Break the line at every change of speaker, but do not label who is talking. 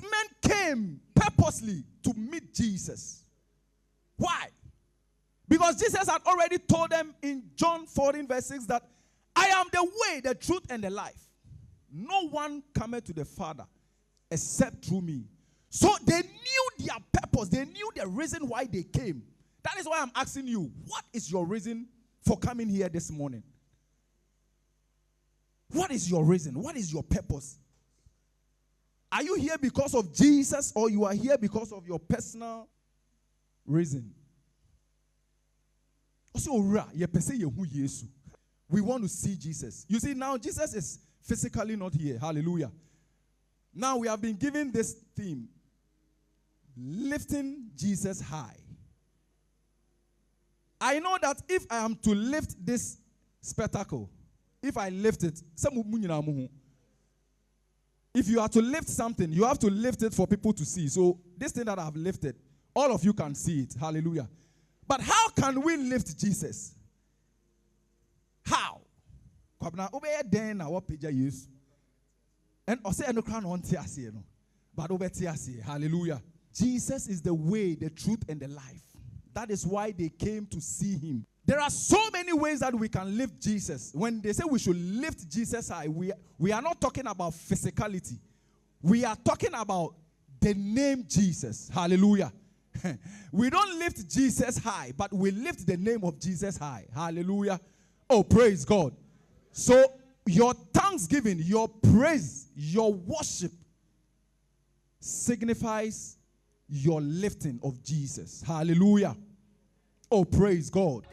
These men came purposely to meet Jesus. Why? Because Jesus had already told them in John 14 verse 6 that I am the way, the truth, and the life. No one cometh to the Father except through me. So they knew their purpose. They knew the reason why they came. That is why I'm asking you, what is your reason for coming here this morning? What is your reason? What is your purpose? Are you here because of Jesus, or you are here because of your personal reason? We want to see Jesus. You see, now Jesus is physically not here. Hallelujah. Now we have been given this theme, lifting Jesus high. I know that if I am to lift this spectacle, if I lift it, if you are to lift something, you have to lift it for people to see. So this thing that I have lifted, all of you can see it. Hallelujah. But how can we lift Jesus? How? And hallelujah. Jesus is the way, the truth, and the life. That is why they came to see him. There are so many ways that we can lift Jesus. When they say we should lift Jesus high, we are not talking about physicality. We are talking about the name Jesus. Hallelujah. We don't lift Jesus high, but we lift the name of Jesus high. Hallelujah. Oh, praise God. So your thanksgiving, your praise, your worship signifies your lifting of Jesus. Hallelujah. Oh, praise God.